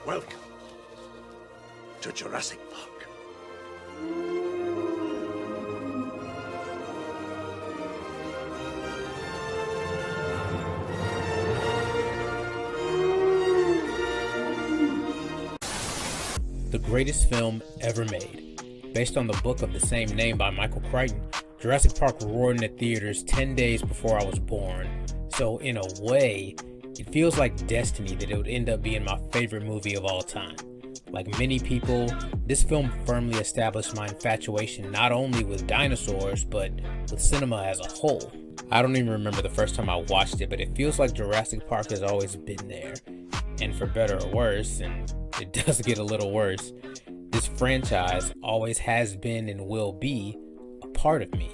Welcome to Jurassic Park. The greatest film ever made. Based on the book of the same name by Michael Crichton, Jurassic Park roared into theaters 10 days before I was born. So in a way, it feels like destiny that it would end up being my favorite movie of all time. Like many people, this film firmly established my infatuation not only with dinosaurs, but with cinema as a whole. I don't even remember the first time I watched it, but it feels like Jurassic Park has always been there. And for better or worse, and it does get a little worse, this franchise always has been and will be a part of me.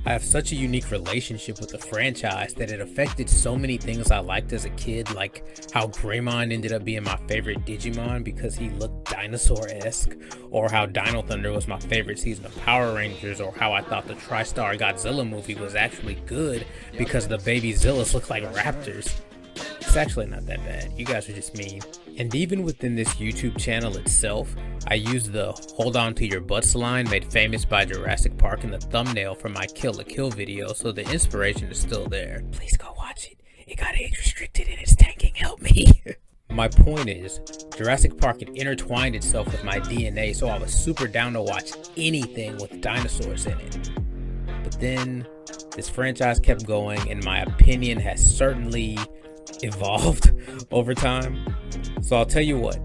I have such a unique relationship with the franchise that it affected so many things I liked as a kid, like how Greymon ended up being my favorite Digimon because he looked dinosaur-esque, or how Dino Thunder was my favorite season of Power Rangers, or how I thought the TriStar Godzilla movie was actually good because the baby Zillas looked like raptors. It's actually not that bad. You guys are just mean. And even within this YouTube channel itself, I use the "hold on to your butts" line made famous by Jurassic Park in the thumbnail for my Kill la Kill video, so the inspiration is still there. Please go watch it. It got age restricted and it's tanking. Help me. My point is, Jurassic Park had intertwined itself with my DNA, so I was super down to watch anything with dinosaurs in it. But then, this franchise kept going, and my opinion has certainly evolved over time. So I'll tell you what,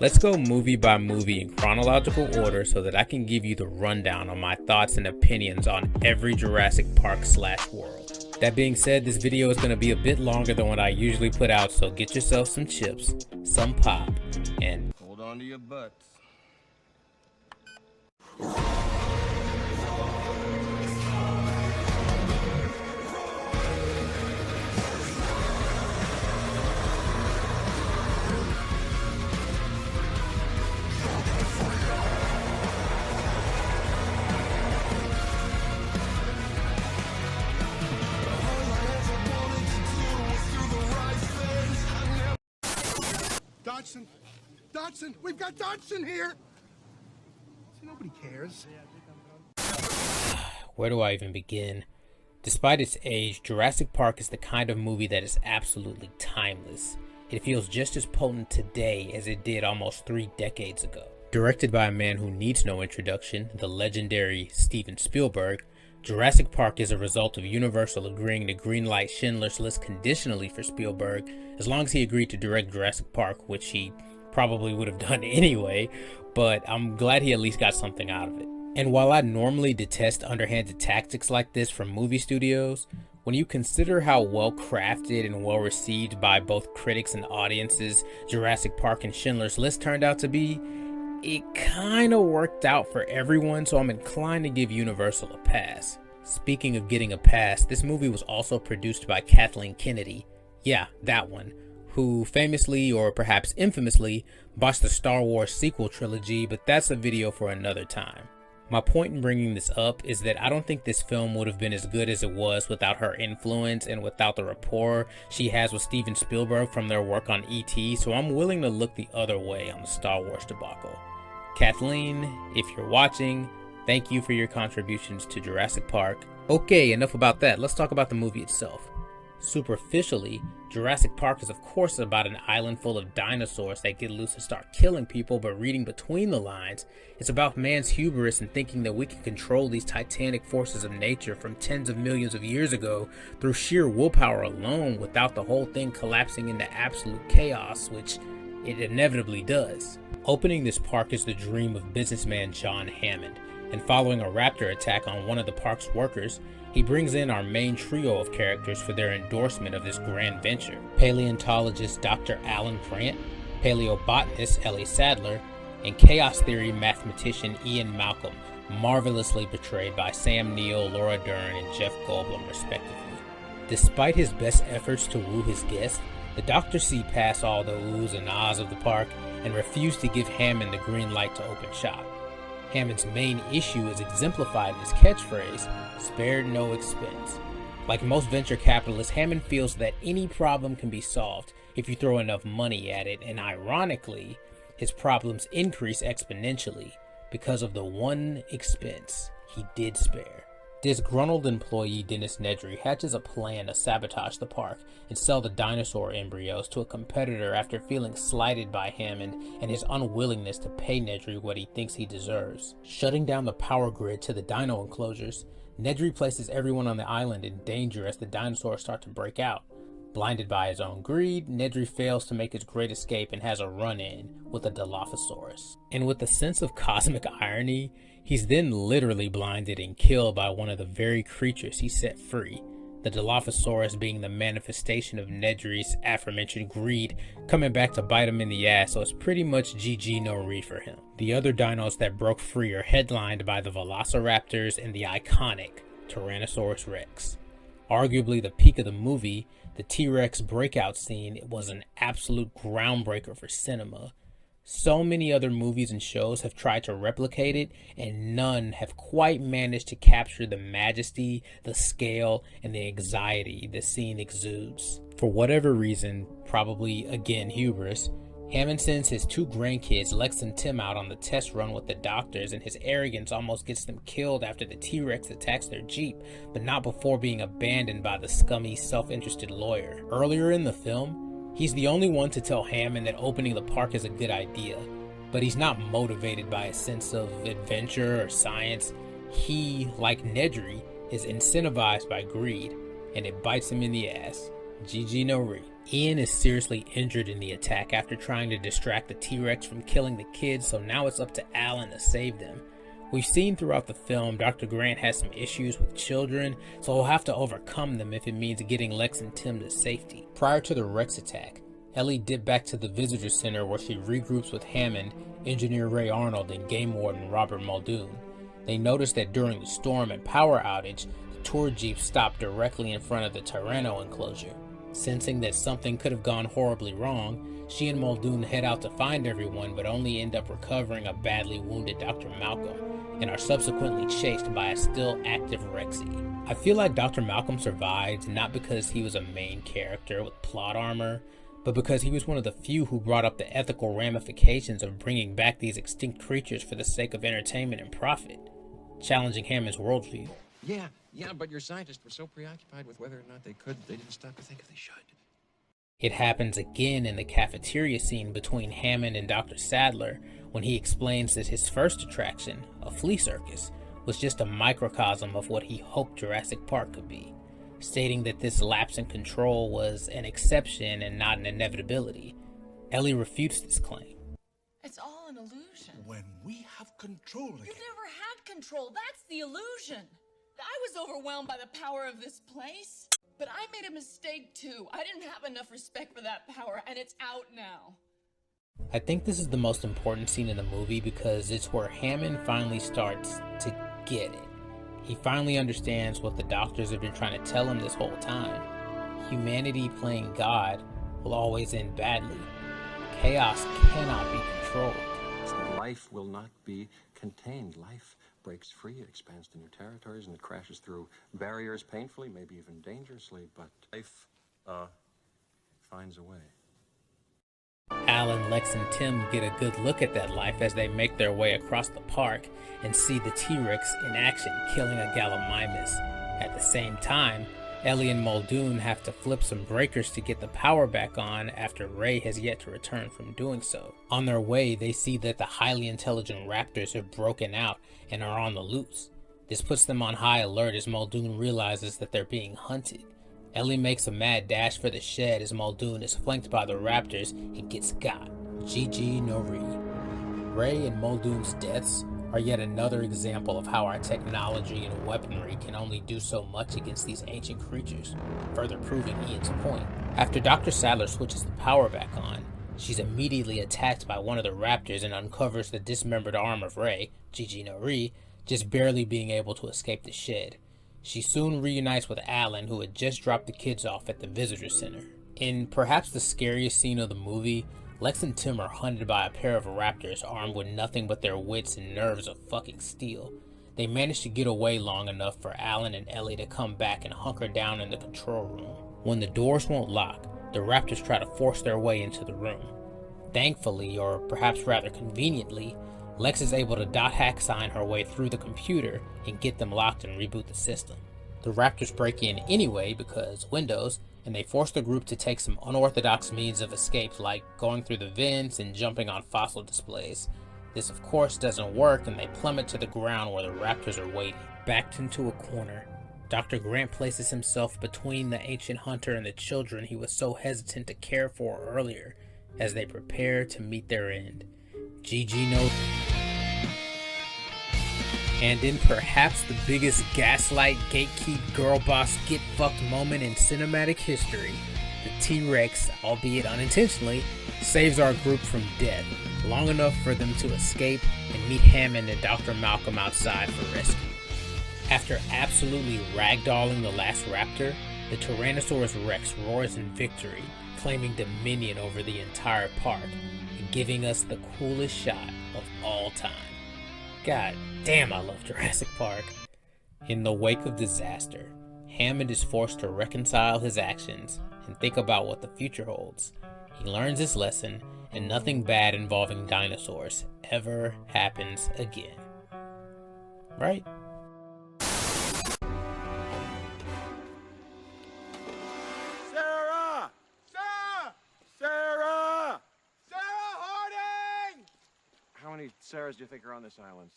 let's go movie by movie in chronological order so that I can give you the rundown on my thoughts and opinions on every Jurassic Park / world. That being said, this video is going to be a bit longer than what I usually put out, so get yourself some chips, some pop, and hold on to your butts. Dodson, we've got Dodson here. See, nobody cares. where do I even begin? Despite its age, Jurassic Park is the kind of movie that is absolutely timeless. It feels just as potent today as it did almost 3 decades ago. Directed by a man who needs no introduction, the legendary Steven Spielberg, Jurassic Park is a result of Universal agreeing to greenlight Schindler's List conditionally for Spielberg, as long as he agreed to direct Jurassic Park, which he probably would have done anyway, but I'm glad he at least got something out of it. And while I normally detest underhanded tactics like this from movie studios, when you consider how well crafted and well received by both critics and audiences Jurassic Park and Schindler's List turned out to be, it kind of worked out for everyone, so I'm inclined to give Universal a pass. Speaking of getting a pass, this movie was also produced by Kathleen Kennedy, yeah, that one, who famously, or perhaps infamously, botched the Star Wars sequel trilogy, but that's a video for another time. My point in bringing this up is that I don't think this film would have been as good as it was without her influence and without the rapport she has with Steven Spielberg from their work on E.T., so I'm willing to look the other way on the Star Wars debacle. Kathleen, if you're watching, thank you for your contributions to Jurassic Park. Okay, enough about that. Let's talk about the movie itself. Superficially, Jurassic Park is of course about an island full of dinosaurs that get loose and start killing people, but reading between the lines, it's about man's hubris and thinking that we can control these titanic forces of nature from tens of millions of years ago through sheer willpower alone without the whole thing collapsing into absolute chaos, which it inevitably does. Opening this park is the dream of businessman John Hammond, and following a raptor attack on one of the park's workers, he brings in our main trio of characters for their endorsement of this grand venture. Paleontologist Dr. Alan Grant, paleobotanist Ellie Sadler, and chaos theory mathematician Ian Malcolm, marvelously portrayed by Sam Neill, Laura Dern, and Jeff Goldblum respectively. Despite his best efforts to woo his guests, the doctors see past all the oohs and ahs of the park and refuse to give Hammond the green light to open shop. Hammond's main issue is exemplified in his catchphrase, "spared no expense." Like most venture capitalists, Hammond feels that any problem can be solved if you throw enough money at it, and ironically, his problems increase exponentially because of the one expense he did spare. Disgruntled employee Dennis Nedry hatches a plan to sabotage the park and sell the dinosaur embryos to a competitor after feeling slighted by Hammond and his unwillingness to pay Nedry what he thinks he deserves. Shutting down the power grid to the dino enclosures, Nedry places everyone on the island in danger as the dinosaurs start to break out. Blinded by his own greed, Nedry fails to make his great escape and has a run-in with a Dilophosaurus. And with a sense of cosmic irony, he's then literally blinded and killed by one of the very creatures he set free, the Dilophosaurus being the manifestation of Nedry's aforementioned greed coming back to bite him in the ass, so it's pretty much GG no re for him. The other dinos that broke free are headlined by the Velociraptors and the iconic Tyrannosaurus Rex. Arguably the peak of the movie, the T-Rex breakout scene was an absolute groundbreaker for cinema. So many other movies and shows have tried to replicate it, and none have quite managed to capture the majesty, the scale, and the anxiety the scene exudes. For whatever reason, probably again hubris, Hammond sends his two grandkids Lex and Tim out on the test run with the doctors, and his arrogance almost gets them killed after the T-Rex attacks their Jeep, but not before being abandoned by the scummy, self-interested lawyer. Earlier in the film, he's the only one to tell Hammond that opening the park is a good idea, but he's not motivated by a sense of adventure or science. He, like Nedry, is incentivized by greed, and it bites him in the ass. GG no re. Ian is seriously injured in the attack after trying to distract the T-Rex from killing the kids, so now it's up to Alan to save them. We've seen throughout the film Dr. Grant has some issues with children, so he'll have to overcome them if it means getting Lex and Tim to safety. Prior to the Rex attack, Ellie dipped back to the visitor center where she regroups with Hammond, Engineer Ray Arnold, and Game Warden Robert Muldoon. They notice that during the storm and power outage, the tour jeep stopped directly in front of the Tyranno enclosure. Sensing that something could have gone horribly wrong, she and Muldoon head out to find everyone, but only end up recovering a badly wounded Dr. Malcolm, and are subsequently chased by a still active Rexy. I feel like Dr. Malcolm survived not because he was a main character with plot armor, but because he was one of the few who brought up the ethical ramifications of bringing back these extinct creatures for the sake of entertainment and profit, challenging Hammond's worldview. Yeah, but your scientists were so preoccupied with whether or not they didn't stop to think if they should. It happens again in the cafeteria scene between Hammond and Dr. Sadler when he explains that his first attraction, a flea circus, was just a microcosm of what he hoped Jurassic Park could be, stating that this lapse in control was an exception and not an inevitability. Ellie refutes this claim. It's all an illusion. When we have control again. You never had control. That's the illusion. I was overwhelmed by the power of this place, but I made a mistake too. I didn't have enough respect for that power, and it's out now. I think this is the most important scene in the movie because it's where Hammond finally starts to get it. He finally understands what the doctors have been trying to tell him this whole time. Humanity playing God will always end badly. Chaos cannot be controlled. So life will not be contained. Life breaks free, it expands to new territories, and it crashes through barriers painfully, maybe even dangerously, but life finds a way. Alan, Lex, and Tim get a good look at that life as they make their way across the park and see the T-Rex in action killing a Gallimimus. At the same time, Ellie and Muldoon have to flip some breakers to get the power back on after Ray has yet to return from doing so. On their way, they see that the highly intelligent raptors have broken out and are on the loose. This puts them on high alert as Muldoon realizes that they're being hunted. Ellie makes a mad dash for the shed as Muldoon is flanked by the raptors and gets got. GG no re. Ray and Muldoon's deaths are yet another example of how our technology and weaponry can only do so much against these ancient creatures, further proving Ian's point. After Dr. Sadler switches the power back on, she's immediately attacked by one of the raptors and uncovers the dismembered arm of Ray, GG no re, just barely being able to escape the shed. She soon reunites with Alan, who had just dropped the kids off at the visitor center. In perhaps the scariest scene of the movie, Lex and Tim are hunted by a pair of raptors armed with nothing but their wits and nerves of fucking steel. They manage to get away long enough for Alan and Ellie to come back and hunker down in the control room. When the doors won't lock, the Raptors try to force their way into the room. Thankfully, or perhaps rather conveniently, Lex is able to .hack sign her way through the computer and get them locked and reboot the system. The Raptors break in anyway because Windows, and they force the group to take some unorthodox means of escape like going through the vents and jumping on fossil displays. This of course doesn't work and they plummet to the ground where the Raptors are waiting. Backed into a corner, Dr. Grant places himself between the ancient hunter and the children he was so hesitant to care for earlier as they prepare to meet their end. GG knows. And in perhaps the biggest gaslight, gatekeep, girl boss, get fucked moment in cinematic history, the T-Rex, albeit unintentionally, saves our group from death, long enough for them to escape and meet Hammond and Dr. Malcolm outside for rescue. After absolutely ragdolling the last raptor, the Tyrannosaurus Rex roars in victory, claiming dominion over the entire park, and giving us the coolest shot of all time. God damn, I love Jurassic Park. In the wake of disaster, Hammond is forced to reconcile his actions and think about what the future holds. He learns his lesson, and nothing bad involving dinosaurs ever happens again. Right? Sarah! Sarah! Sarah! Sarah Harding! How many Sarahs do you think are on this island?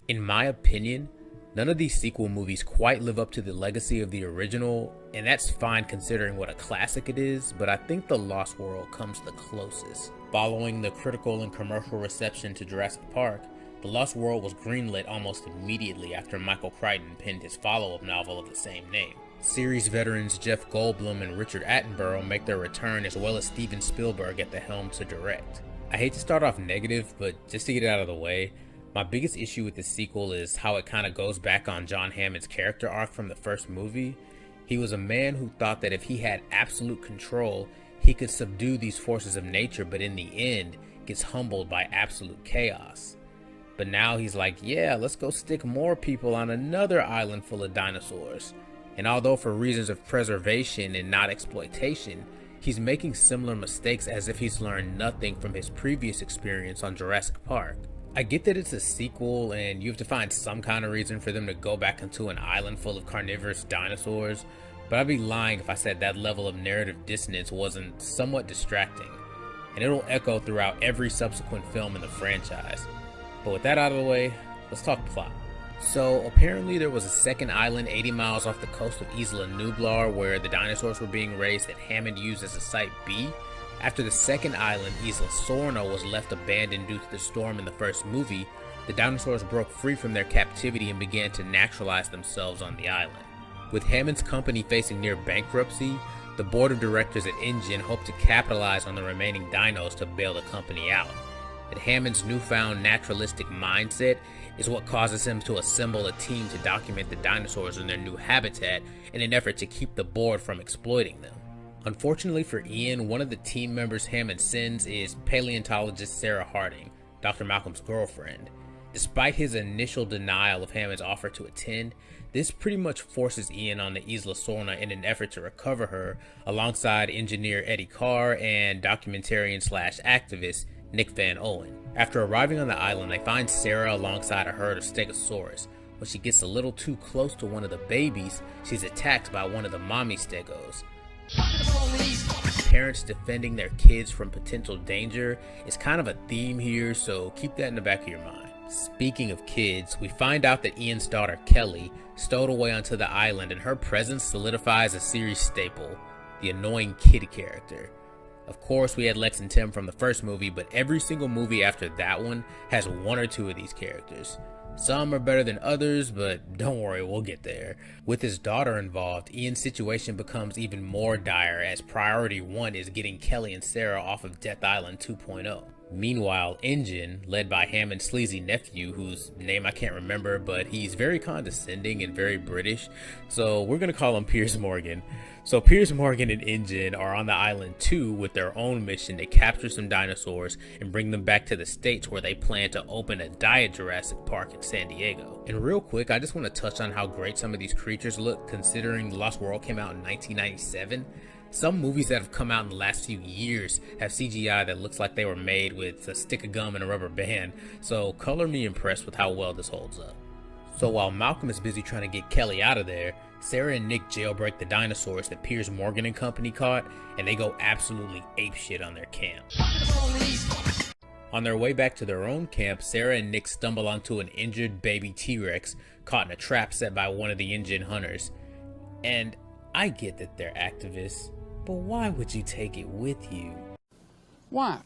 In my opinion, none of these sequel movies quite live up to the legacy of the original, and that's fine considering what a classic it is, but I think The Lost World comes the closest. Following the critical and commercial reception to Jurassic Park, The Lost World was greenlit almost immediately after Michael Crichton penned his follow-up novel of the same name. Series veterans Jeff Goldblum and Richard Attenborough make their return, as well as Steven Spielberg at the helm to direct. I hate to start off negative, but just to get it out of the way, my biggest issue with this sequel is how it kind of goes back on John Hammond's character arc from the first movie. He was a man who thought that if he had absolute control, he could subdue these forces of nature, but in the end, gets humbled by absolute chaos. But now he's like, yeah, let's go stick more people on another island full of dinosaurs. And although for reasons of preservation and not exploitation, he's making similar mistakes as if he's learned nothing from his previous experience on Jurassic Park. I get that it's a sequel and you have to find some kind of reason for them to go back into an island full of carnivorous dinosaurs, but I'd be lying if I said that level of narrative dissonance wasn't somewhat distracting, and it'll echo throughout every subsequent film in the franchise. But with that out of the way, let's talk plot. So apparently there was a second island 80 miles off the coast of Isla Nublar where the dinosaurs were being raised that Hammond used as a Site B. After the second island, Isla Sorna, was left abandoned due to the storm in the first movie, the dinosaurs broke free from their captivity and began to naturalize themselves on the island. With Hammond's company facing near bankruptcy, the board of directors at InGen hoped to capitalize on the remaining dinos to bail the company out. But Hammond's newfound naturalistic mindset is what causes him to assemble a team to document the dinosaurs in their new habitat in an effort to keep the board from exploiting them. Unfortunately for Ian, one of the team members Hammond sends is paleontologist Sarah Harding, Dr. Malcolm's girlfriend. Despite his initial denial of Hammond's offer to attend, this pretty much forces Ian on the Isla Sorna in an effort to recover her, alongside engineer Eddie Carr and documentarian/activist Nick Van Owen. After arriving on the island, they find Sarah alongside a herd of Stegosaurus. When she gets a little too close to one of the babies, she's attacked by one of the mommy Stegos. Parents defending their kids from potential danger is kind of a theme here, so keep that in the back of your mind. Speaking of kids, we find out that Ian's daughter Kelly stowed away onto the island, and her presence solidifies a series staple, the annoying kid character. Of course, we had Lex and Tim from the first movie, but every single movie after that one has one or two of these characters. Some are better than others, but don't worry, we'll get there. With his daughter involved, Ian's situation becomes even more dire as priority one is getting Kelly and Sarah off of Death Island 2.0. Meanwhile, Engine, led by Hammond's sleazy nephew, whose name I can't remember, but he's very condescending and very British, so we're gonna call him Piers Morgan. So Piers Morgan and Engine are on the island too with their own mission to capture some dinosaurs and bring them back to the States, where they plan to open a Diet Jurassic Park in San Diego. And real quick, I just want to touch on how great some of these creatures look considering The Lost World came out in 1997. Some movies that have come out in the last few years have CGI that looks like they were made with a stick of gum and a rubber band, so color me impressed with how well this holds up. So while Malcolm is busy trying to get Kelly out of there, Sarah and Nick jailbreak the dinosaurs that Piers Morgan and company caught, and they go absolutely apeshit on their camp. On their way back to their own camp, Sarah and Nick stumble onto an injured baby T-Rex caught in a trap set by one of the Engine hunters. And I get that they're activists, but why would you take it with you? Why?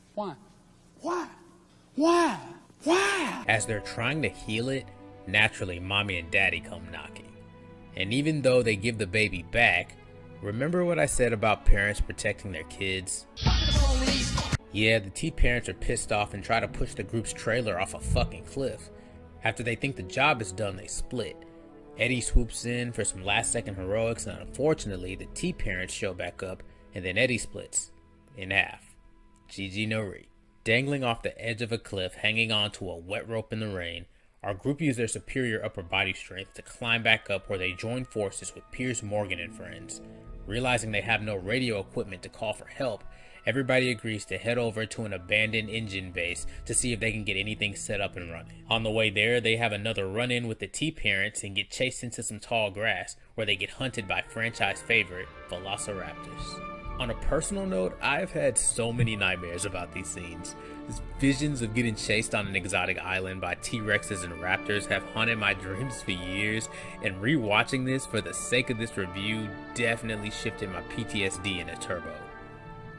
As they're trying to heal it, naturally mommy and daddy come knocking. And even though they give the baby back, remember what I said about parents protecting their kids? Yeah, the T-parents are pissed off and try to push the group's trailer off a fucking cliff. After they think the job is done, they split. Eddie swoops in for some last second heroics, and unfortunately the T-parents show back up, and then Eddie splits in half. GG no re. Dangling off the edge of a cliff, hanging on to a wet rope in the rain, our group use their superior upper body strength to climb back up, where they join forces with Piers Morgan and friends. Realizing they have no radio equipment to call for help, everybody agrees to head over to an abandoned engine base to see if they can get anything set up and running. On the way there, they have another run-in with the T-parents and get chased into some tall grass, where they get hunted by franchise favorite Velociraptors. On a personal note, I've had so many nightmares about these scenes. These visions of getting chased on an exotic island by T-Rexes and raptors have haunted my dreams for years, and rewatching this for the sake of this review definitely shifted my PTSD into turbo.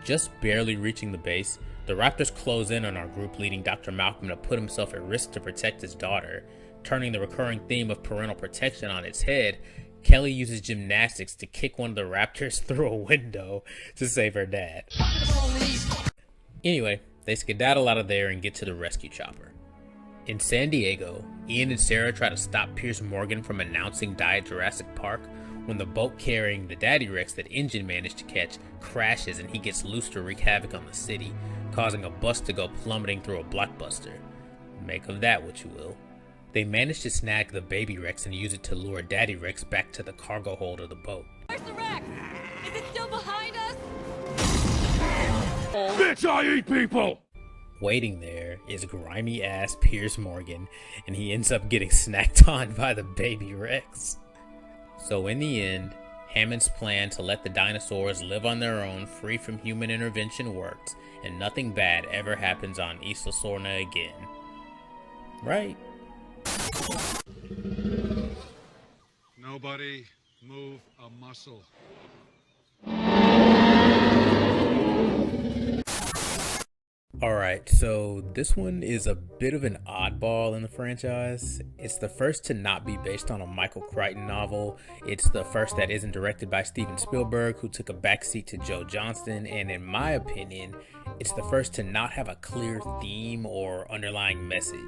Just barely reaching the base, the raptors close in on our group, leading Dr. Malcolm to put himself at risk to protect his daughter. Turning the recurring theme of parental protection on its head, Kelly uses gymnastics to kick one of the raptors through a window to save her dad. Anyway, they skedaddle out of there and get to the rescue chopper. In San Diego, Ian and Sarah try to stop Piers Morgan from announcing Diet Jurassic Park when the boat carrying the Daddy Rex that Engine managed to catch crashes, and he gets loose to wreak havoc on the city, causing a bus to go plummeting through a blockbuster. Make of that what you will. They manage to snag the baby Rex and use it to lure Daddy Rex back to the cargo hold of the boat. Where's the Rex? Is it still behind us? Bitch, I eat people! Waiting there is grimy ass Piers Morgan, and he ends up getting snacked on by the baby Rex. So in the end, Hammond's plan to let the dinosaurs live on their own, free from human intervention, works, and nothing bad ever happens on Isla Sorna again. Right? Nobody move a muscle. Alright, so this one is a bit of an oddball in the franchise. It's the first to not be based on a Michael Crichton novel. It's the first that isn't directed by Steven Spielberg, who took a backseat to Joe Johnston, and in my opinion, it's the first to not have a clear theme or underlying message.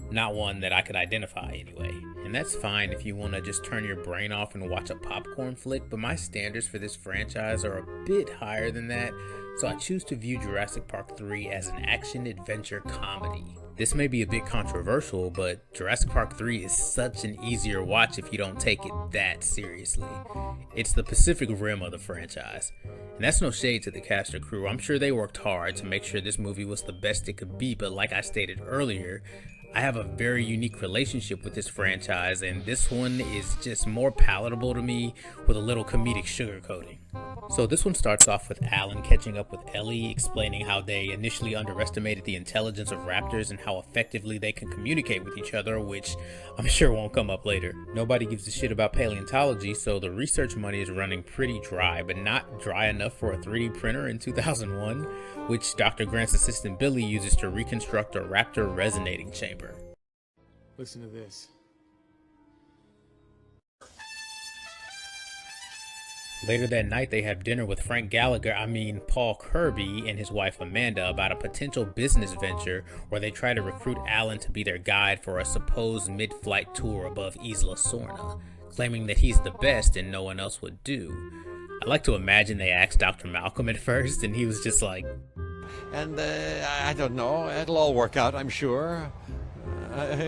Not one that I could identify anyway. And that's fine if you want to just turn your brain off and watch a popcorn flick, but my standards for this franchise are a bit higher than that, so I choose to view Jurassic Park 3 as an action-adventure comedy. This may be a bit controversial, but Jurassic Park 3 is such an easier watch if you don't take it that seriously. It's the Pacific Rim of the franchise. And that's no shade to the cast or crew. I'm sure they worked hard to make sure this movie was the best it could be, but like I stated earlier, I have a very unique relationship with this franchise, and this one is just more palatable to me with a little comedic sugarcoating. So this one starts off with Alan catching up with Ellie, explaining how they initially underestimated the intelligence of raptors and how effectively they can communicate with each other, which I'm sure won't come up later. Nobody gives a shit about paleontology, so the research money is running pretty dry, but not dry enough for a 3D printer in 2001, which Dr. Grant's assistant Billy uses to reconstruct a raptor resonating chamber. Listen to this. Later that night, they have dinner with Paul Kirby and his wife Amanda about a potential business venture where they try to recruit Alan to be their guide for a supposed mid-flight tour above Isla Sorna, claiming that he's the best and no one else would do. I like to imagine they asked Dr. Malcolm at first and he was just like, And I don't know, it'll all work out, I'm sure.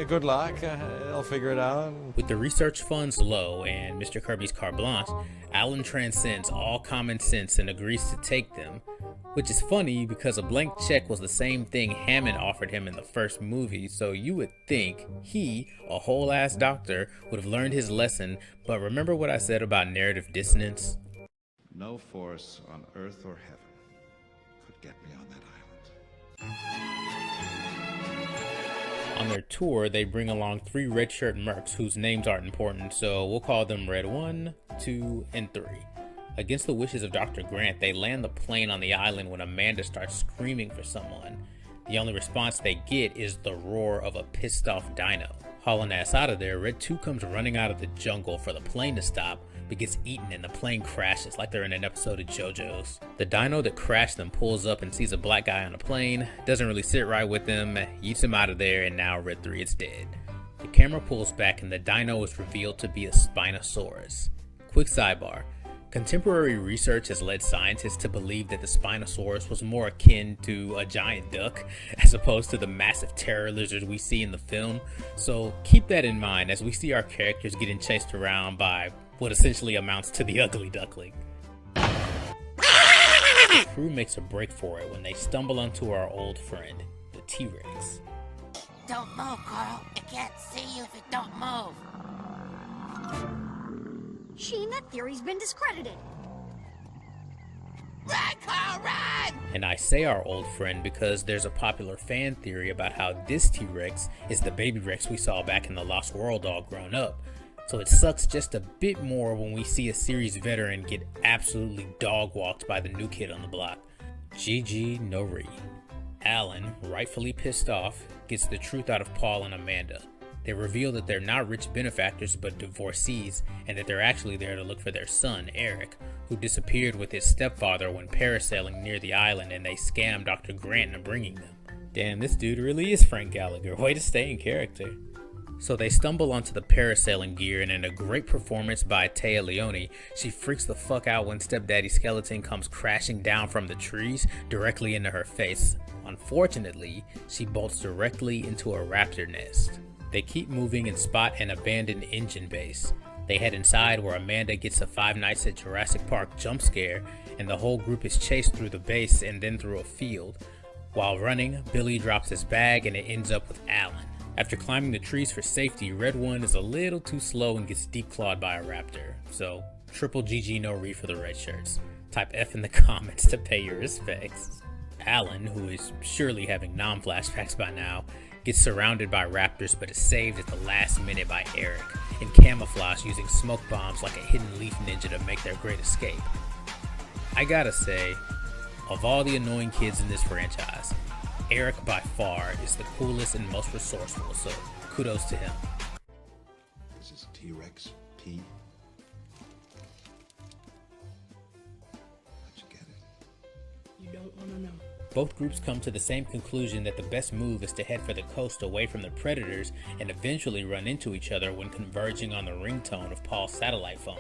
Good luck, I'll figure it out. With the research funds low and Mr. Kirby's carte blanche, Alan transcends all common sense and agrees to take them, which is funny because a blank check was the same thing Hammond offered him in the first movie, so you would think he, a whole ass doctor, would have learned his lesson, but remember what I said about narrative dissonance? No force on earth or heaven could get me on that island. On their tour, they bring along 3 red shirt mercs whose names aren't important, so we'll call them Red 1, 2, and 3. Against the wishes of Dr. Grant, they land the plane on the island when Amanda starts screaming for someone. The only response they get is the roar of a pissed off dino. Hauling ass out of there, Red 2 comes running out of the jungle for the plane to stop, but gets eaten and the plane crashes like they're in an episode of JoJo's. The dino that crashed them pulls up and sees a black guy on a plane, doesn't really sit right with him, eats him out of there, and now Red 3 is dead. The camera pulls back and the dino is revealed to be a Spinosaurus. Quick sidebar. Contemporary research has led scientists to believe that the Spinosaurus was more akin to a giant duck as opposed to the massive terror lizard we see in the film, so keep that in mind as we see our characters getting chased around by what essentially amounts to the ugly duckling. The crew makes a break for it when they stumble onto our old friend, the T-Rex. Don't move, Carl. I can't see you if you don't move. Sheen, that theory's been discredited. Run, Carl, run! And I say our old friend because there's a popular fan theory about how this T-Rex is the baby Rex we saw back in the Lost World all grown up. So it sucks just a bit more when we see a series veteran get absolutely dog-walked by the new kid on the block. GG no re. Alan, rightfully pissed off, gets the truth out of Paul and Amanda. They reveal that they're not rich benefactors but divorcees, and that they're actually there to look for their son, Eric, who disappeared with his stepfather when parasailing near the island, and they scammed Dr. Grant into bringing them. Damn, this dude really is Frank Gallagher. Way to stay in character. So they stumble onto the parasailing gear, and in a great performance by Téa Leoni, she freaks the fuck out when Stepdaddy Skeleton comes crashing down from the trees directly into her face. Unfortunately, she bolts directly into a raptor nest. They keep moving and spot an abandoned engine base. They head inside where Amanda gets a Five Nights at Jurassic Park jump scare, and the whole group is chased through the base and then through a field. While running, Billy drops his bag and it ends up with Alan. After climbing the trees for safety, Red 1 is a little too slow and gets deep clawed by a raptor. So, triple GG no re for the red shirts. Type F in the comments to pay your respects. Alan, who is surely having non-flashbacks by now, gets surrounded by raptors but is saved at the last minute by Eric, in camouflage using smoke bombs like a hidden leaf ninja to make their great escape. I gotta say, of all the annoying kids in this franchise, Eric by far is the coolest and most resourceful, so kudos to him. This is T-Rex P. How'd you get it? You don't want to know. Both groups come to the same conclusion that the best move is to head for the coast away from the predators and eventually run into each other when converging on the ringtone of Paul's satellite phone.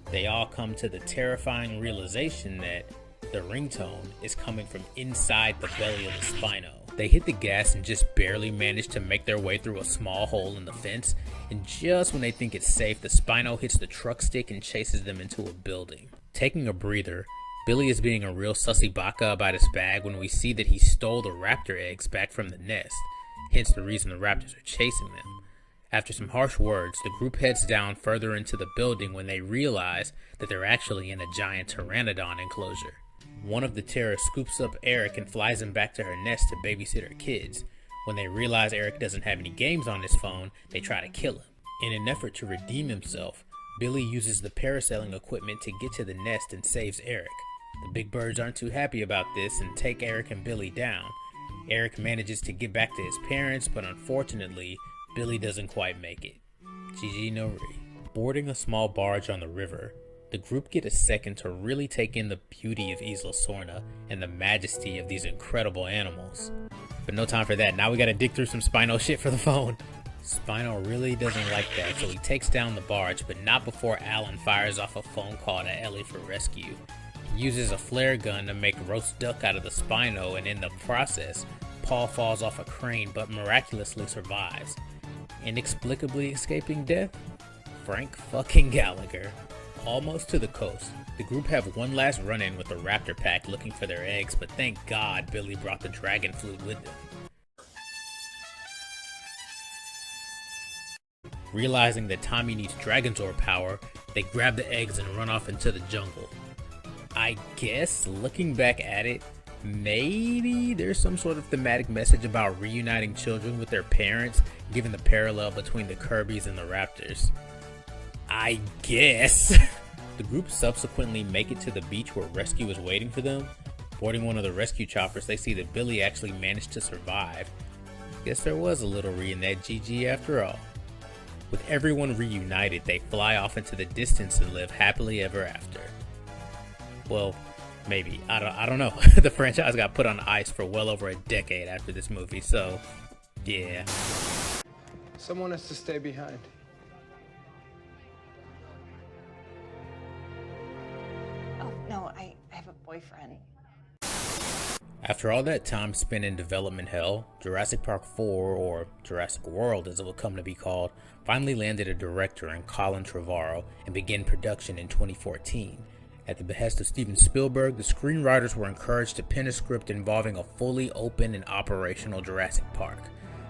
They all come to the terrifying realization that the ringtone is coming from inside the belly of the Spino. They hit the gas and just barely manage to make their way through a small hole in the fence, and just when they think it's safe, the Spino hits the truck stick and chases them into a building. Taking a breather, Billy is being a real sussy baka about his bag when we see that he stole the raptor eggs back from the nest, hence the reason the raptors are chasing them. After some harsh words, the group heads down further into the building when they realize that they're actually in a giant pteranodon enclosure. One of the Terror scoops up Eric and flies him back to her nest to babysit her kids. When they realize Eric doesn't have any games on his phone, they try to kill him. In an effort to redeem himself, Billy uses the parasailing equipment to get to the nest and saves Eric. The big birds aren't too happy about this and take Eric and Billy down. Eric manages to get back to his parents, but unfortunately, Billy doesn't quite make it. GG no re. Boarding a small barge on the river, the group get a second to really take in the beauty of Isla Sorna and the majesty of these incredible animals. But no time for that, now we gotta dig through some Spino shit for the phone. Spino really doesn't like that, so he takes down the barge, but not before Alan fires off a phone call to Ellie for rescue. He uses a flare gun to make roast duck out of the Spino, and in the process, Paul falls off a crane but miraculously survives. Inexplicably escaping death? Frank fucking Gallagher. Almost to the coast, the group have one last run-in with the raptor pack looking for their eggs, but thank God Billy brought the dragon flute with them. Realizing that Tommy needs Dragonzord power, they grab the eggs and run off into the jungle. I guess, looking back at it, maybe there's some sort of thematic message about reuniting children with their parents, given the parallel between the Kirbys and the Raptors. I guess. The group subsequently make it to the beach where rescue is waiting for them. Boarding one of the rescue choppers, they see that Billy actually managed to survive. Guess there was a little re in that GG after all. With everyone reunited, they fly off into the distance and live happily ever after. Well, maybe. I don't know. The franchise got put on ice for well over a decade after this movie, so yeah. Someone has to stay behind. Oh, no, I have a boyfriend. After all that time spent in development hell, Jurassic Park 4, or Jurassic World as it would come to be called, finally landed a director in Colin Trevorrow and began production in 2014. At the behest of Steven Spielberg, the screenwriters were encouraged to pen a script involving a fully open and operational Jurassic Park,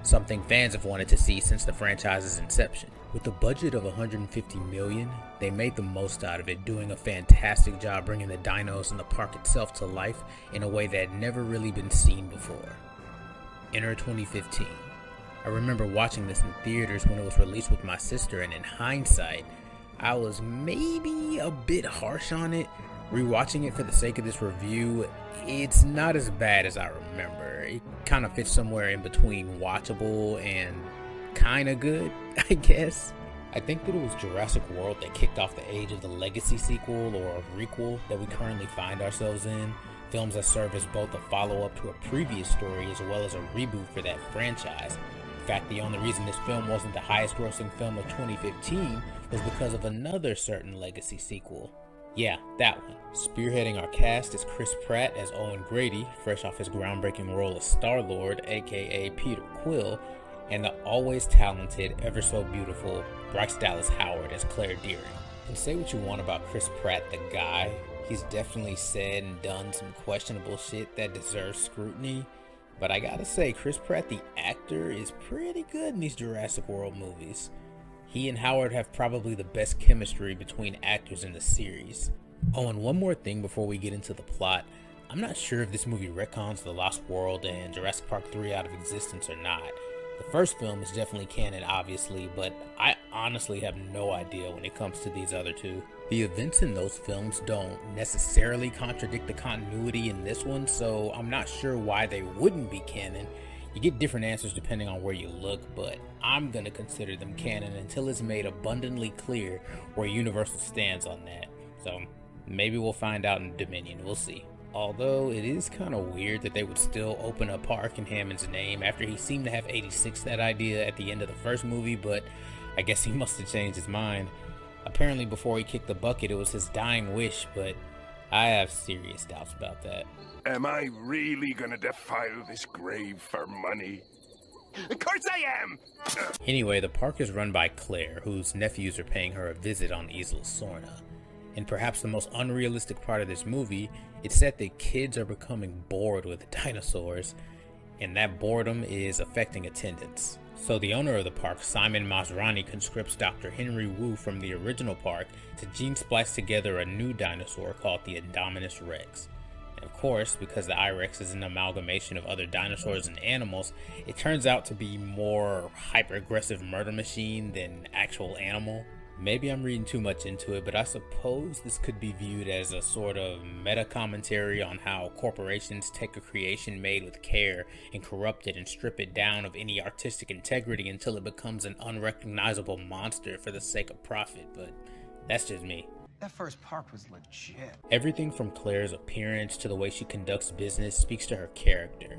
something fans have wanted to see since the franchise's inception. With a budget of $150 million, they made the most out of it, doing a fantastic job bringing the dinos and the park itself to life in a way that had never really been seen before. Enter 2015. I remember watching this in theaters when it was released with my sister, and in hindsight, I was maybe a bit harsh on it. Rewatching it for the sake of this review, it's not as bad as I remember. It kind of fits somewhere in between watchable and kinda good, I guess. I think that it was Jurassic World that kicked off the age of the legacy sequel or requel that we currently find ourselves in. Films that serve as both a follow-up to a previous story as well as a reboot for that franchise. In fact, the only reason this film wasn't the highest grossing film of 2015 was because of another certain legacy sequel. Yeah, that one. Spearheading our cast is Chris Pratt as Owen Grady, fresh off his groundbreaking role as Star-Lord, aka Peter Quill, and the always talented, ever so beautiful Bryce Dallas Howard as Claire Deering. And say what you want about Chris Pratt the guy, he's definitely said and done some questionable shit that deserves scrutiny, but I gotta say, Chris Pratt the actor is pretty good in these Jurassic World movies. He and Howard have probably the best chemistry between actors in the series. Oh, and one more thing before we get into the plot. I'm not sure if this movie retcons The Lost World and Jurassic Park 3 out of existence or not. The first film is definitely canon, obviously, but I honestly have no idea when it comes to these other two. The events in those films don't necessarily contradict the continuity in this one, so I'm not sure why they wouldn't be canon. You get different answers depending on where you look, but I'm gonna consider them canon until it's made abundantly clear where Universal stands on that. So maybe we'll find out in Dominion, we'll see. Although it is kind of weird that they would still open a park in Hammond's name after he seemed to have 86 that idea at the end of the first movie, but I guess he must have changed his mind. Apparently before he kicked the bucket it was his dying wish, but I have serious doubts about that. Am I really gonna defile this grave for money? Of course I am! Anyway, the park is run by Claire, whose nephews are paying her a visit on Isla Sorna. And perhaps the most unrealistic part of this movie, it's that the kids are becoming bored with the dinosaurs, and that boredom is affecting attendance. So the owner of the park, Simon Masrani, conscripts Dr. Henry Wu from the original park to gene splice together a new dinosaur called the Indominus Rex. And of course, because the I-Rex is an amalgamation of other dinosaurs and animals, it turns out to be more hyper-aggressive murder machine than actual animal. Maybe I'm reading too much into it, but I suppose this could be viewed as a sort of meta-commentary on how corporations take a creation made with care and corrupt it and strip it down of any artistic integrity until it becomes an unrecognizable monster for the sake of profit, but that's just me. That first park was legit. Everything from Claire's appearance to the way she conducts business speaks to her character,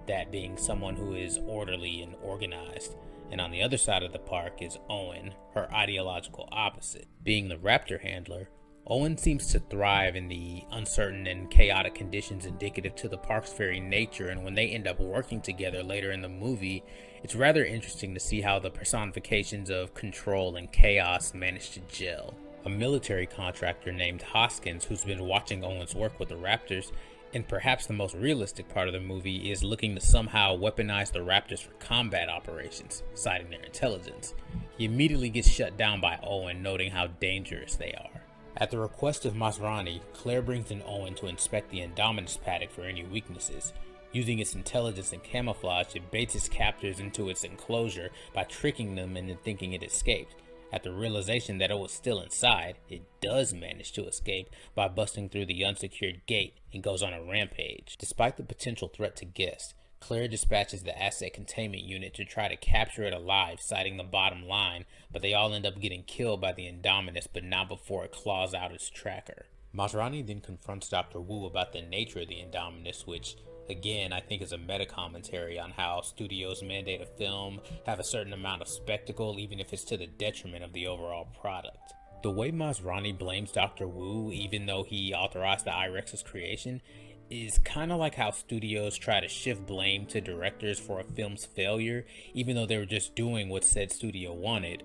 that being someone who is orderly and organized. And on the other side of the park is Owen, her ideological opposite. Being the raptor handler, Owen seems to thrive in the uncertain and chaotic conditions indicative to the park's very nature, and when they end up working together later in the movie, it's rather interesting to see how the personifications of control and chaos manage to gel. A military contractor named Hoskins, who's been watching Owen's work with the raptors, and perhaps the most realistic part of the movie, is looking to somehow weaponize the raptors for combat operations, citing their intelligence. He immediately gets shut down by Owen, noting how dangerous they are. At the request of Masrani, Claire brings in Owen to inspect the Indominus paddock for any weaknesses. Using its intelligence and camouflage, it baits its captors into its enclosure by tricking them into thinking it escaped. At the realization that it was still inside, it does manage to escape by busting through the unsecured gate and goes on a rampage. Despite the potential threat to guests, Claire dispatches the asset containment unit to try to capture it alive, citing the bottom line, but they all end up getting killed by the Indominus, but not before it claws out its tracker. Masrani then confronts Dr. Wu about the nature of the Indominus, which again I think is a meta-commentary on how studios mandate a film have a certain amount of spectacle, even if it's to the detriment of the overall product. The way Masrani blames Dr. Wu, even though he authorized the I-Rex's creation, is kind of like how studios try to shift blame to directors for a film's failure, even though they were just doing what said studio wanted.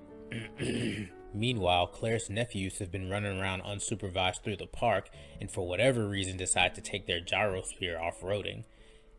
Meanwhile, Claire's nephews have been running around unsupervised through the park, and for whatever reason decide to take their gyrosphere off-roading.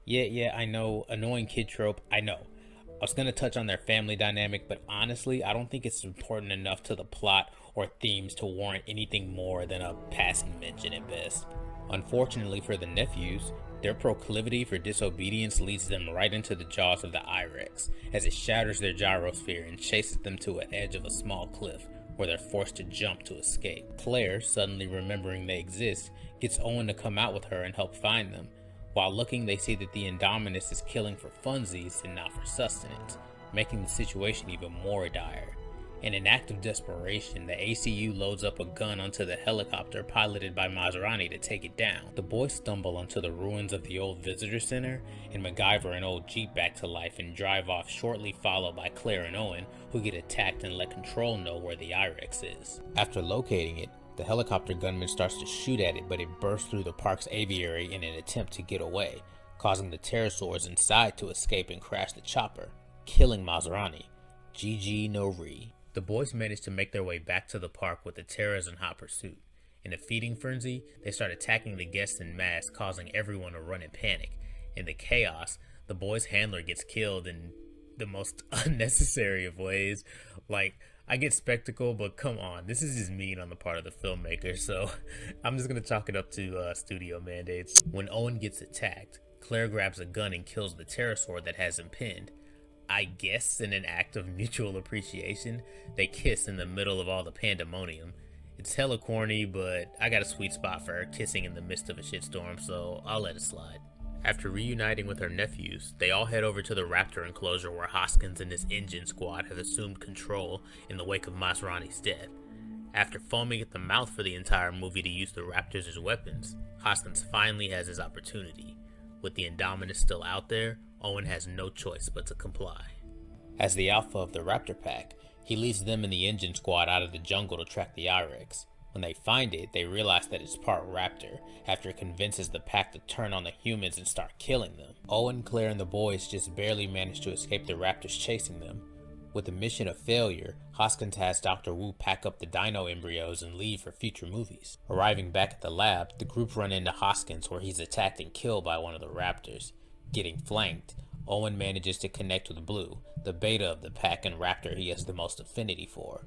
Yeah, I know, annoying kid trope, I know. I was going to touch on their family dynamic, but honestly, I don't think it's important enough to the plot or themes to warrant anything more than a passing mention at best. Unfortunately for the nephews, their proclivity for disobedience leads them right into the jaws of the I-Rex, as it shatters their gyrosphere and chases them to an edge of a small cliff, where they're forced to jump to escape. Claire, suddenly remembering they exist, gets Owen to come out with her and help find them. While looking, they see that the Indominus is killing for funsies and not for sustenance, making the situation even more dire. In an act of desperation, the ACU loads up a gun onto the helicopter piloted by Masrani to take it down. The boys stumble onto the ruins of the old visitor center and MacGyver an old Jeep back to life and drive off, shortly followed by Claire and Owen, who get attacked and let Control know where the I-Rex is. After locating it, the helicopter gunman starts to shoot at it, but it bursts through the park's aviary in an attempt to get away, causing the pterosaurs inside to escape and crash the chopper, killing Masrani. GG no re. The boys manage to make their way back to the park with the Terras in hot pursuit. In a feeding frenzy, they start attacking the guests in mass, causing everyone to run in panic. In the chaos, the boys' handler gets killed in the most unnecessary of ways. Like, I get spectacle, but come on, this is just mean on the part of the filmmaker, so I'm just gonna chalk it up to studio mandates. When Owen gets attacked, Claire grabs a gun and kills the pterosaur that has him pinned. I guess in an act of mutual appreciation, they kiss in the middle of all the pandemonium. It's hella corny, but I got a sweet spot for her kissing in the midst of a shitstorm, so I'll let it slide. After reuniting with her nephews, they all head over to the raptor enclosure where Hoskins and his engine squad have assumed control in the wake of Masrani's death. After foaming at the mouth for the entire movie to use the raptors as weapons, Hoskins finally has his opportunity. With the Indominus still out there, Owen has no choice but to comply. As the alpha of the raptor pack, he leads them and the engine squad out of the jungle to track the I-Rex. When they find it, they realize that it's part raptor, after it convinces the pack to turn on the humans and start killing them. Owen, Claire, and the boys just barely manage to escape the raptors chasing them. With the mission a failure, Hoskins has Dr. Wu pack up the dino embryos and leave for future movies. Arriving back at the lab, the group run into Hoskins where he's attacked and killed by one of the raptors. Getting flanked, Owen manages to connect with Blue, the beta of the pack and raptor he has the most affinity for.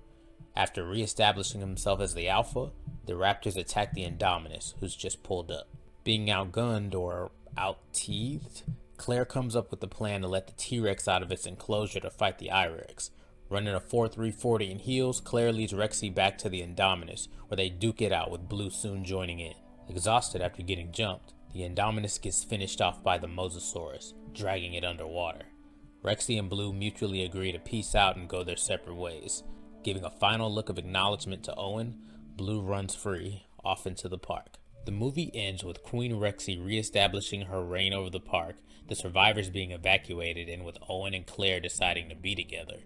After re-establishing himself as the alpha, the raptors attack the Indominus, who's just pulled up. Being outgunned or out-teethed, Claire comes up with the plan to let the T-Rex out of its enclosure to fight the I-Rex. Running a 4-3-40 in heels, Claire leads Rexy back to the Indominus, where they duke it out with Blue soon joining in. Exhausted after getting jumped, the Indominus gets finished off by the Mosasaurus, dragging it underwater. Rexy and Blue mutually agree to peace out and go their separate ways. Giving a final look of acknowledgement to Owen, Blue runs free, off into the park. The movie ends with Queen Rexy reestablishing her reign over the park, the survivors being evacuated, and with Owen and Claire deciding to be together.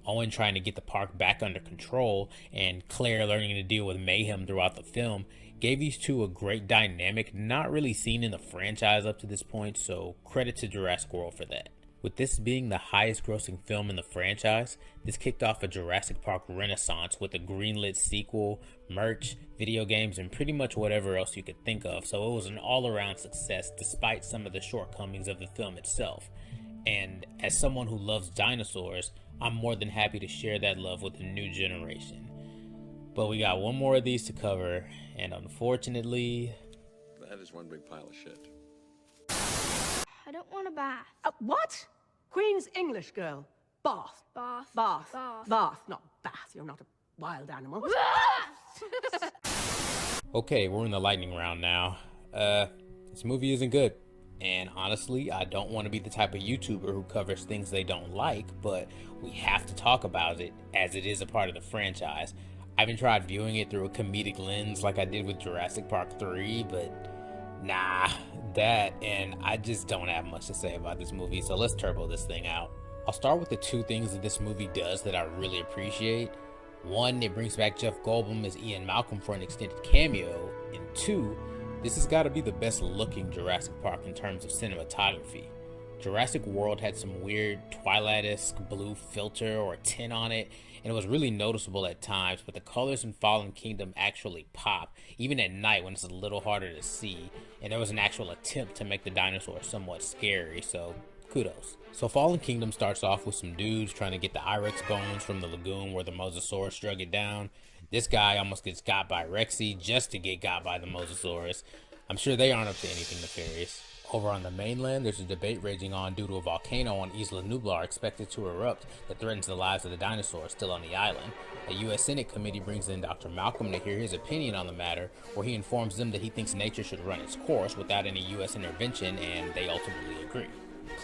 Owen trying to get the park back under control, and Claire learning to deal with mayhem throughout the film, gave these two a great dynamic not really seen in the franchise up to this point, so credit to Jurassic World for that. With this being the highest grossing film in the franchise, this kicked off a Jurassic Park renaissance with a greenlit sequel, merch, video games, and pretty much whatever else you could think of, so it was an all-around success despite some of the shortcomings of the film itself. And as someone who loves dinosaurs, I'm more than happy to share that love with the new generation. But we got one more of these to cover, and unfortunately... That is one big pile of shit. I don't want a bath. What? Queen's English girl. Bath. Bath. Bath. Bath. Bath. Not bath. You're not a wild animal. Okay, we're in the lightning round now. This movie isn't good. And honestly, I don't want to be the type of YouTuber who covers things they don't like, but we have to talk about it as it is a part of the franchise. I haven't tried viewing it through a comedic lens like I did with Jurassic Park 3, but nah, and I just don't have much to say about this movie, so let's turbo this thing out. I'll start with the two things that this movie does that I really appreciate. One, it brings back Jeff Goldblum as Ian Malcolm for an extended cameo, and two, this has got to be the best looking Jurassic Park in terms of cinematography. Jurassic World had some weird Twilight-esque blue filter or tint on it, and it was really noticeable at times, but the colors in Fallen Kingdom actually pop, even at night when it's a little harder to see, and there was an actual attempt to make the dinosaurs somewhat scary, so kudos. So Fallen Kingdom starts off with some dudes trying to get the Irex bones from the lagoon where the Mosasaurus drug it down. This guy almost gets got by Rexy just to get got by the Mosasaurus. I'm sure they aren't up to anything nefarious. Over on the mainland, there's a debate raging on due to a volcano on Isla Nublar expected to erupt that threatens the lives of the dinosaurs still on the island. A U.S. Senate committee brings in Dr. Malcolm to hear his opinion on the matter, where he informs them that he thinks nature should run its course without any U.S. intervention, and they ultimately agree.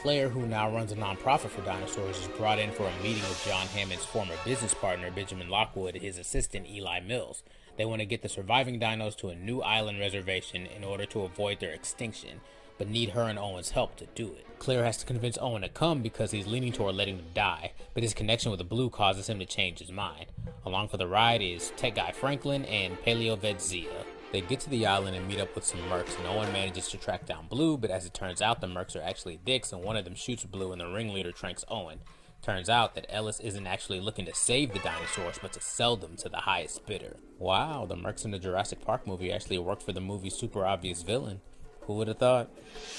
Claire, who now runs a non-profit for dinosaurs, is brought in for a meeting with John Hammond's former business partner Benjamin Lockwood and his assistant Eli Mills. They want to get the surviving dinos to a new island reservation in order to avoid their extinction, but need her and Owen's help to do it. Claire has to convince Owen to come because he's leaning toward letting them die, but his connection with the Blue causes him to change his mind. Along for the ride is tech guy Franklin and paleo-vet Zia. They get to the island and meet up with some mercs, and Owen manages to track down Blue, but as it turns out, the mercs are actually dicks, and one of them shoots Blue and the ringleader tranks Owen. Turns out that Ellis isn't actually looking to save the dinosaurs, but to sell them to the highest bidder. Wow, the mercs in the Jurassic Park movie actually worked for the movie's super obvious villain. Who would have thought?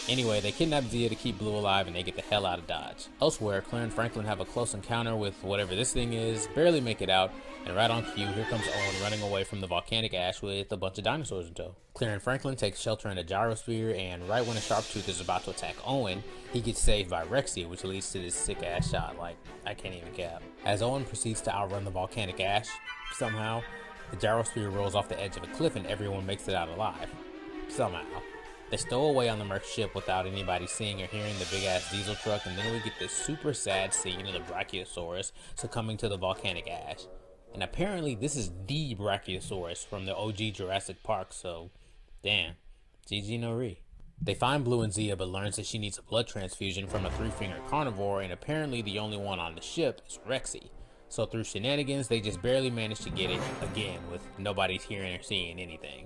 Anyway, they kidnap Zia to keep Blue alive and they get the hell out of Dodge. Elsewhere, Claire and Franklin have a close encounter with whatever this thing is, barely make it out, and right on cue, here comes Owen running away from the volcanic ash with a bunch of dinosaurs in tow. Claire and Franklin take shelter in a gyrosphere, and right when a Sharptooth is about to attack Owen, he gets saved by Rexy, which leads to this sick ass shot, like, I can't even cap. As Owen proceeds to outrun the volcanic ash, somehow, the gyrosphere rolls off the edge of a cliff and everyone makes it out alive. Somehow. They stow away on the merc ship without anybody seeing or hearing the big ass diesel truck, and then we get this super sad scene of the Brachiosaurus succumbing to the volcanic ash. And apparently this is the Brachiosaurus from the OG Jurassic Park, so damn, GG no re. They find Blue and Zia but learns that she needs a blood transfusion from a three-fingered carnivore, and apparently the only one on the ship is Rexy. So through shenanigans, they just barely manage to get it, again, with nobody hearing or seeing anything.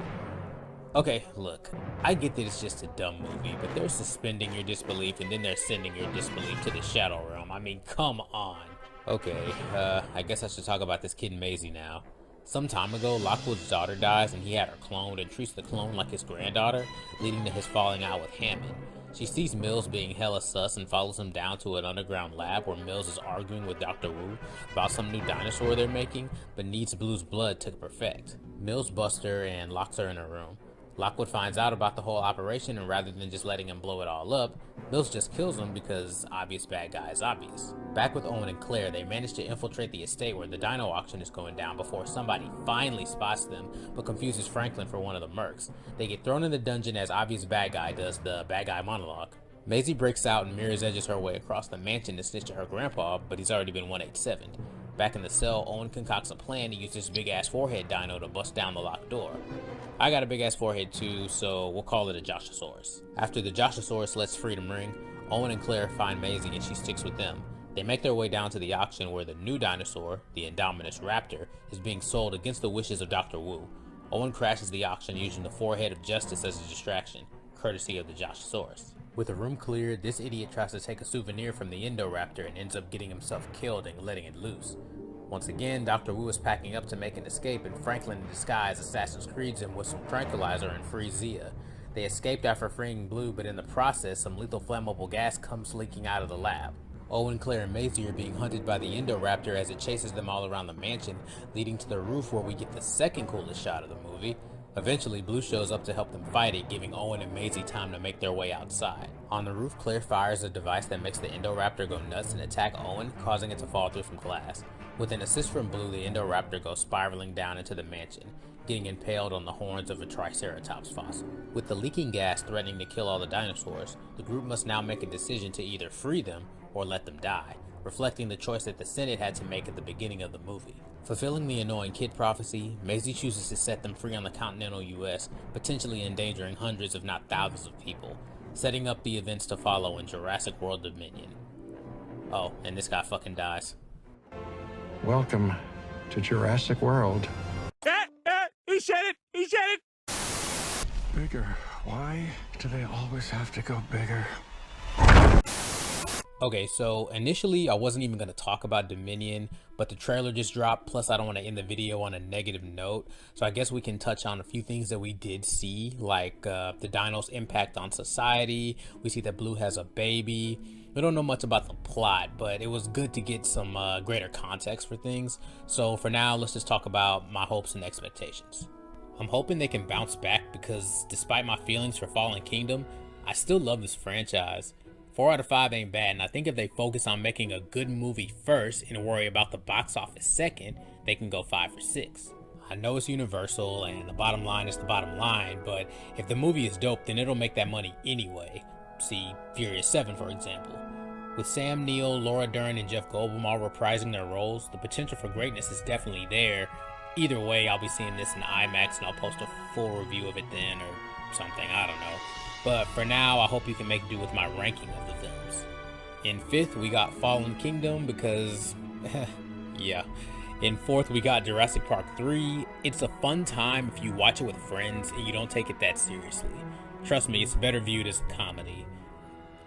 Okay, look, I get that it's just a dumb movie, but they're suspending your disbelief and then they're sending your disbelief to the Shadow Realm. I mean, come on. Okay, I guess I should talk about this kid Maisie now. Some time ago, Lockwood's daughter dies and he had her cloned and treats the clone like his granddaughter, leading to his falling out with Hammond. She sees Mills being hella sus and follows him down to an underground lab where Mills is arguing with Dr. Wu about some new dinosaur they're making, but needs Blue's blood to perfect. Mills busts her and locks her in a room. Lockwood finds out about the whole operation, and rather than just letting him blow it all up, Mills just kills him because obvious bad guy is obvious. Back with Owen and Claire, they manage to infiltrate the estate where the dino auction is going down before somebody finally spots them but confuses Franklin for one of the mercs. They get thrown in the dungeon as obvious bad guy does the bad guy monologue. Maisie breaks out and mirrors edges her way across the mansion to snitch to her grandpa, but he's already been 187. Back in the cell, Owen concocts a plan to use this big-ass forehead dino to bust down the locked door. I got a big-ass forehead too, so we'll call it a Joshosaurus. After the Joshosaurus lets freedom ring, Owen and Claire find Maisie and she sticks with them. They make their way down to the auction where the new dinosaur, the Indominus Raptor, is being sold against the wishes of Dr. Wu. Owen crashes the auction using the forehead of Justice as a distraction, courtesy of the Joshosaurus. With the room cleared, this idiot tries to take a souvenir from the Indoraptor and ends up getting himself killed and letting it loose. Once again, Dr. Wu is packing up to make an escape, and Franklin in disguise Assassin's Creeds him with some tranquilizer and frees Zia. They escaped after freeing Blue, but in the process, some lethal flammable gas comes leaking out of the lab. Owen, Claire, and Maisie are being hunted by the Indoraptor as it chases them all around the mansion, leading to the roof where we get the second coolest shot of the movie. Eventually, Blue shows up to help them fight it, giving Owen and Maisie time to make their way outside. On the roof, Claire fires a device that makes the Indoraptor go nuts and attack Owen, causing it to fall through some glass. With an assist from Blue, the Indoraptor goes spiraling down into the mansion, getting impaled on the horns of a Triceratops fossil. With the leaking gas threatening to kill all the dinosaurs, the group must now make a decision to either free them or let them die, reflecting the choice that the Senate had to make at the beginning of the movie. Fulfilling the annoying kid prophecy, Maisie chooses to set them free on the continental US, potentially endangering hundreds if not thousands of people, setting up the events to follow in Jurassic World Dominion. Oh, and this guy fucking dies. Welcome to Jurassic World. He said it! He said it! Bigger. Why do they always have to go bigger? Okay, so initially I wasn't even going to talk about Dominion, but the trailer just dropped, plus I don't want to end the video on a negative note, so I guess we can touch on a few things that we did see, like the dinos' impact on society. We see that Blue has a baby. We don't know much about the plot, but it was good to get some greater context for things. So for now, let's just talk about my hopes and expectations. I'm hoping they can bounce back because despite my feelings for Fallen Kingdom, I still love this franchise. 4 out of 5 ain't bad, and I think if they focus on making a good movie first and worry about the box office second, they can go 5 for 6. I know it's Universal and the bottom line is the bottom line, but if the movie is dope, then it'll make that money anyway. See Furious 7, for example. With Sam Neill, Laura Dern, and Jeff Goldblum all reprising their roles, the potential for greatness is definitely there. Either way, I'll be seeing this in IMAX and I'll post a full review of it then or something, I don't know. But for now, I hope you can make do with my ranking of the films. In 5th, we got Fallen Kingdom because, yeah. In 4th, we got Jurassic Park 3. It's a fun time if you watch it with friends and you don't take it that seriously. Trust me, it's better viewed as a comedy.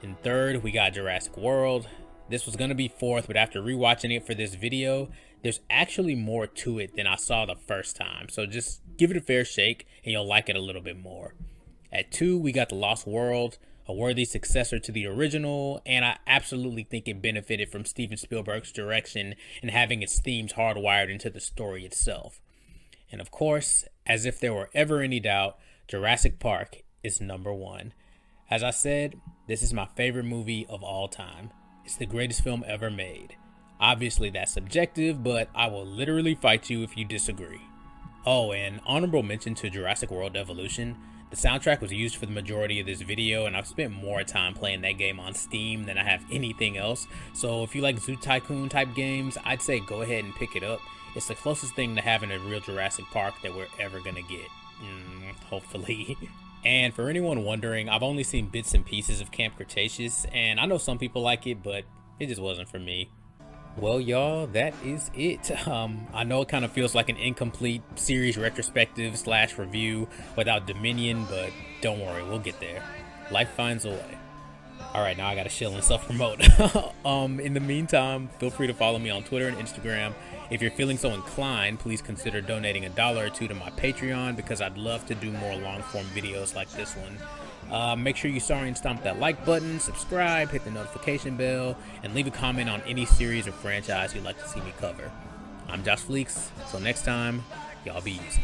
In 3rd, we got Jurassic World. This was gonna be 4th, but after rewatching it for this video, there's actually more to it than I saw the first time. So just give it a fair shake and you'll like it a little bit more. At 2, we got The Lost World, a worthy successor to the original, and I absolutely think it benefited from Steven Spielberg's direction and having its themes hardwired into the story itself. And of course, as if there were ever any doubt, Jurassic Park is number 1. As I said, this is my favorite movie of all time. It's the greatest film ever made. Obviously that's subjective, but I will literally fight you if you disagree. Oh, and honorable mention to Jurassic World Evolution. The soundtrack was used for the majority of this video, and I've spent more time playing that game on Steam than I have anything else. So if you like Zoo Tycoon type games, I'd say go ahead and pick it up. It's the closest thing to having a real Jurassic Park that we're ever gonna get. Hopefully. And for anyone wondering, I've only seen bits and pieces of Camp Cretaceous, and I know some people like it, but it just wasn't for me. Well, y'all, that is it. I know it kind of feels like an incomplete series retrospective / review without Dominion, but don't worry, we'll get there. Life finds a way. All right, now I gotta chill and self-promote. In the meantime, feel free to follow me on Twitter and Instagram. If you're feeling so inclined, please consider donating $1 or $2 to my Patreon because I'd love to do more long-form videos like this one. Make sure you sorry and stomp that like button, subscribe, hit the notification bell, and leave a comment on any series or franchise you'd like to see me cover. I'm Josh Fleeks. Till next time, y'all be easy.